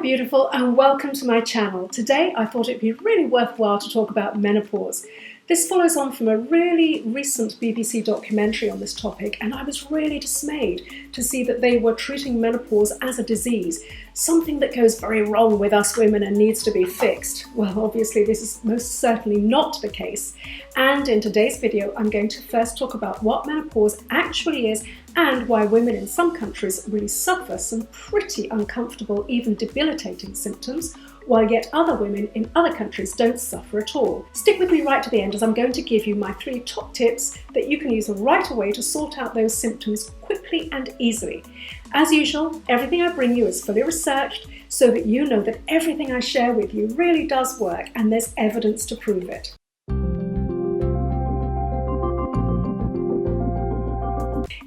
beautiful, and welcome to my channel. Today I thought it'd be really worthwhile to talk about menopause. This follows on from a really recent BBC documentary on this topic, and I was really dismayed to see that they were treating menopause as a disease, something that goes very wrong with us women and needs to be fixed. Well, obviously this is most certainly not the case. And in today's video, I'm going to first talk about what menopause actually is and why women in some countries really suffer some pretty uncomfortable, even debilitating symptoms, while yet other women in other countries don't suffer at all. Stick with me right to the end, as I'm going to give you my 3 top tips that you can use right away to sort out those symptoms quickly and easily. As usual, everything I bring you is fully researched so that you know that everything I share with you really does work and there's evidence to prove it.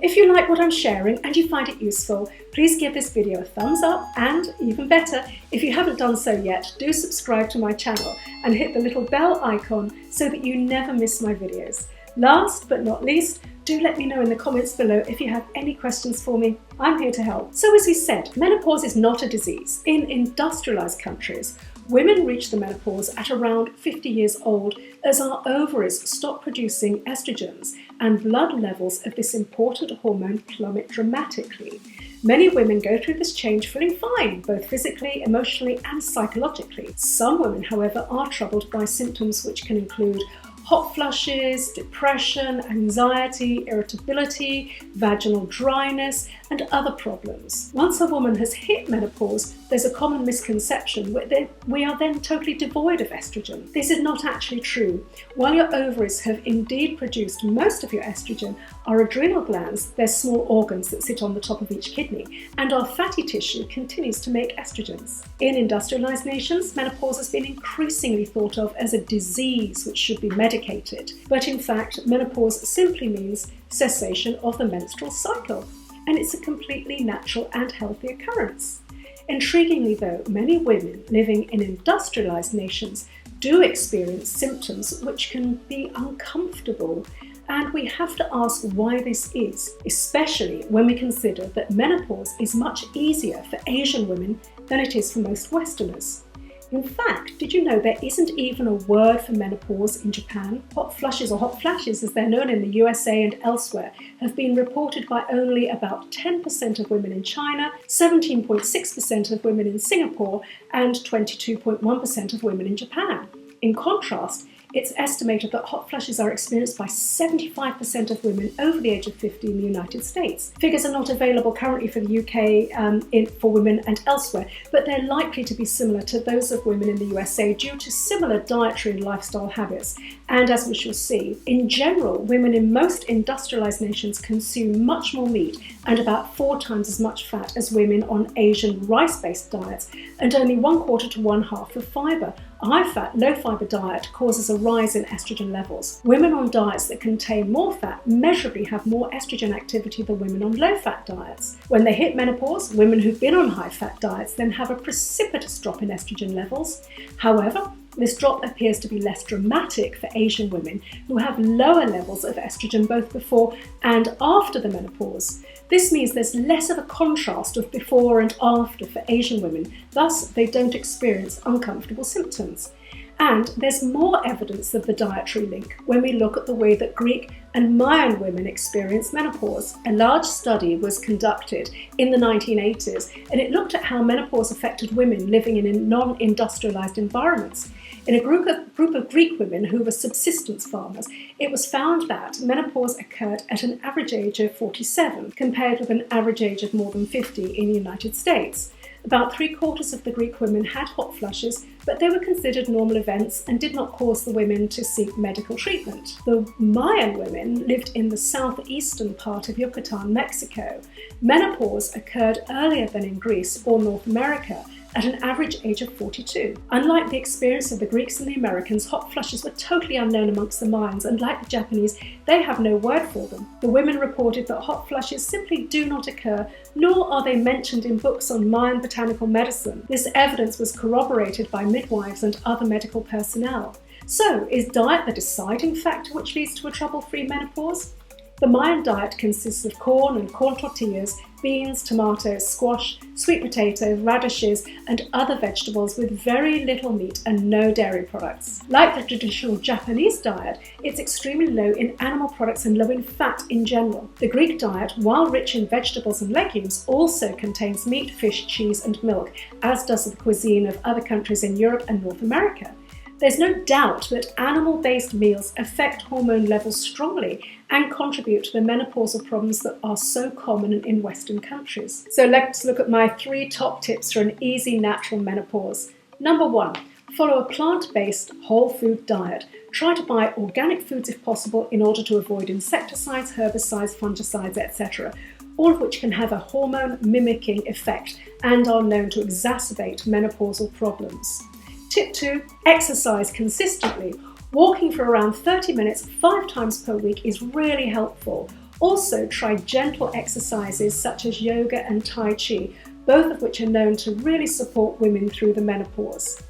If you like what I'm sharing and you find it useful, please give this video a thumbs up, and even better, if you haven't done so yet, do subscribe to my channel and hit the little bell icon so that you never miss my videos. Last but not least, do let me know in the comments below if you have any questions for me. I'm here to help. So as we said, menopause is not a disease. In industrialized countries, women reach the menopause at around 50 years old as our ovaries stop producing estrogens and blood levels of this important hormone plummet dramatically. Many women go through this change feeling fine, both physically, emotionally, and psychologically. Some women, however, are troubled by symptoms which can include hot flushes, depression, anxiety, irritability, vaginal dryness, and other problems. Once a woman has hit menopause, there's a common misconception that we are then totally devoid of estrogen. This is not actually true. While your ovaries have indeed produced most of your estrogen, our adrenal glands, they're small organs that sit on the top of each kidney, and our fatty tissue continues to make estrogens. In industrialized nations, menopause has been increasingly thought of as a disease which should be medicated. But in fact, menopause simply means cessation of the menstrual cycle, and it's a completely natural and healthy occurrence. Intriguingly though, many women living in industrialized nations do experience symptoms which can be uncomfortable, and we have to ask why this is, especially when we consider that menopause is much easier for Asian women than it is for most Westerners. In fact, did you know there isn't even a word for menopause in Japan? Hot flushes, or hot flashes as they're known in the USA and elsewhere, have been reported by only about 10% of women in China, 17.6% of women in Singapore, and 22.1% of women in Japan. In contrast, it's estimated that hot flushes are experienced by 75% of women over the age of 50 in the United States. Figures are not available currently for the UK for women and elsewhere, but they're likely to be similar to those of women in the USA due to similar dietary and lifestyle habits. And as we shall see, in general, women in most industrialized nations consume much more meat and about 4 times as much fat as women on Asian rice-based diets, and only 1/4 to 1/2 of fiber. A high-fat, low-fiber diet causes a rise in estrogen levels. Women on diets that contain more fat measurably have more estrogen activity than women on low-fat diets. When they hit menopause, women who've been on high-fat diets then have a precipitous drop in estrogen levels. However, this drop appears to be less dramatic for Asian women who have lower levels of estrogen both before and after the menopause. This means there's less of a contrast of before and after for Asian women, thus they don't experience uncomfortable symptoms. And there's more evidence of the dietary link when we look at the way that Greek and Mayan women experience menopause. A large study was conducted in the 1980s, and it looked at how menopause affected women living in non-industrialized environments. In a group of Greek women who were subsistence farmers, it was found that menopause occurred at an average age of 47, compared with an average age of more than 50 in the United States. About 3/4 of the Greek women had hot flushes, but they were considered normal events and did not cause the women to seek medical treatment. The Mayan women lived in the southeastern part of Yucatan, Mexico. Menopause occurred earlier than in Greece or North America, at an average age of 42. Unlike the experience of the Greeks and the Americans, hot flushes were totally unknown amongst the Mayans, and like the Japanese, they have no word for them. The women reported that hot flushes simply do not occur, nor are they mentioned in books on Mayan botanical medicine. This evidence was corroborated by midwives and other medical personnel. So, is diet the deciding factor which leads to a trouble-free menopause? The Mayan diet consists of corn and corn tortillas, beans, tomatoes, squash, sweet potatoes, radishes, and other vegetables with very little meat and no dairy products. Like the traditional Japanese diet, it's extremely low in animal products and low in fat in general. The Greek diet, while rich in vegetables and legumes, also contains meat, fish, cheese, and milk, as does the cuisine of other countries in Europe and North America. There's no doubt that animal-based meals affect hormone levels strongly and contribute to the menopausal problems that are so common in Western countries. So let's look at my 3 top tips for an easy natural menopause. Number 1, follow a plant-based whole food diet. Try to buy organic foods if possible in order to avoid insecticides, herbicides, fungicides, etc., all of which can have a hormone mimicking effect and are known to exacerbate menopausal problems. Tip 2, exercise consistently. Walking for around 30 minutes 5 times per week is really helpful. Also, try gentle exercises such as yoga and Tai Chi, both of which are known to really support women through the menopause.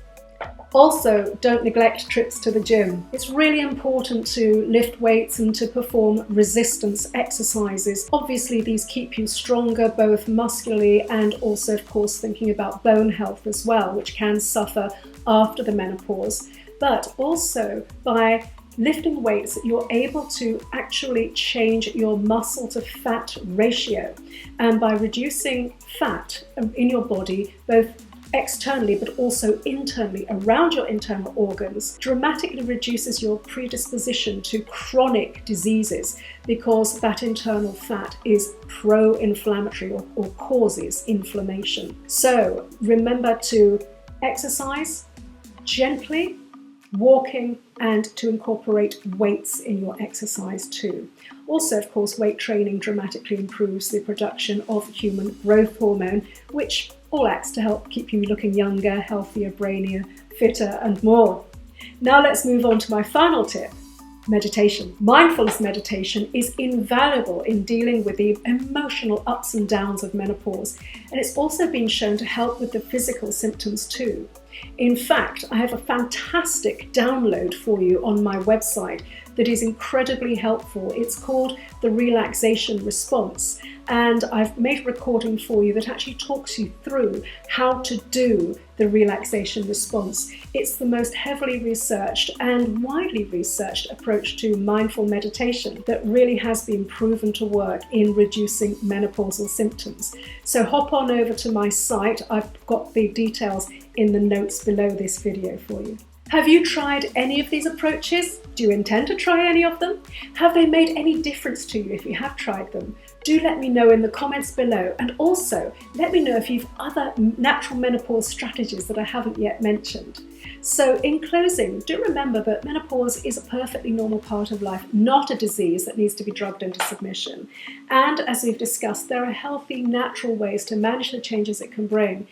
Also, don't neglect trips to the gym. It's really important to lift weights and to perform resistance exercises. Obviously, these keep you stronger both muscularly and also, of course, thinking about bone health as well, which can suffer after the menopause. But also, by lifting weights, you're able to actually change your muscle to fat ratio. And by reducing fat in your body, both externally but also internally around your internal organs, dramatically reduces your predisposition to chronic diseases because that internal fat is pro-inflammatory or causes inflammation. So remember to exercise gently, walking, and to incorporate weights in your exercise too. Also, of course, weight training dramatically improves the production of human growth hormone, which all acts to help keep you looking younger, healthier, brainier, fitter, and more. Now let's move on to my final tip, meditation. Mindfulness meditation is invaluable in dealing with the emotional ups and downs of menopause, and it's also been shown to help with the physical symptoms too. In fact, I have a fantastic download for you on my website that is incredibly helpful. It's called the Relaxation Response, and I've made a recording for you that actually talks you through how to do the relaxation response. It's the most heavily researched and widely researched approach to mindful meditation that really has been proven to work in reducing menopausal symptoms. So hop on over to my site. I've got the details in the notes below this video for you. Have you tried any of these approaches? Do you intend to try any of them? Have they made any difference to you if you have tried them? Do let me know in the comments below, and also let me know if you've other natural menopause strategies that I haven't yet mentioned. So in closing, do remember that menopause is a perfectly normal part of life, not a disease that needs to be drugged into submission. And as we've discussed, there are healthy, natural ways to manage the changes it can bring.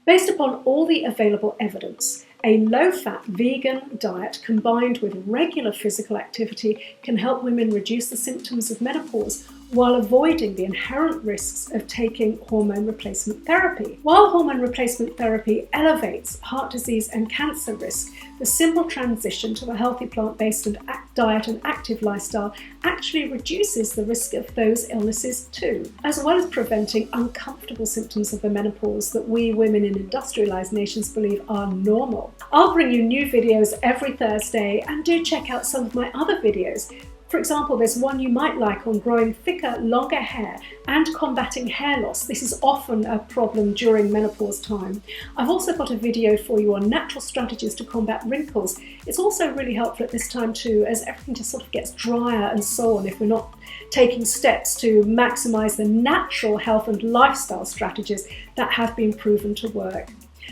Based upon all the available evidence, a low-fat vegan diet combined with regular physical activity can help women reduce the symptoms of menopause while avoiding the inherent risks of taking hormone replacement therapy. While hormone replacement therapy elevates heart disease and cancer risk, the simple transition to a healthy plant-based diet and active lifestyle actually reduces the risk of those illnesses too, as well as preventing uncomfortable symptoms of the menopause that we women in industrialized nations believe are normal. I'll bring you new videos every Thursday, and do check out some of my other videos. For example, there's one you might like on growing thicker, longer hair and combating hair loss. This is often a problem during menopause time. I've also got a video for you on natural strategies to combat wrinkles. It's also really helpful at this time too, as everything just sort of gets drier and so on if we're not taking steps to maximize the natural health and lifestyle strategies that have been proven to work.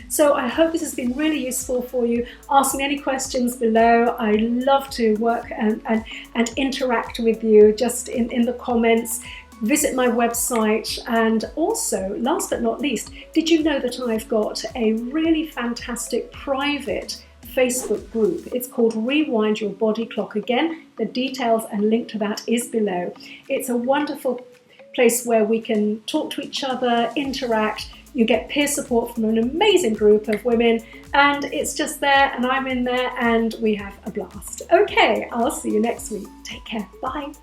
So I hope this has been really useful for you. Ask me any questions below. I love to work and interact with you just in the comments. Visit my website, and also, last but not least, did you know that I've got a really fantastic private Facebook group? It's called Rewind Your Body Clock. Again, the details and link to that is below. It's a wonderful place where we can talk to each other, interact. You get peer support from an amazing group of women, and it's just there, and I'm in there, and we have a blast. Okay, I'll see you next week. Take care. Bye.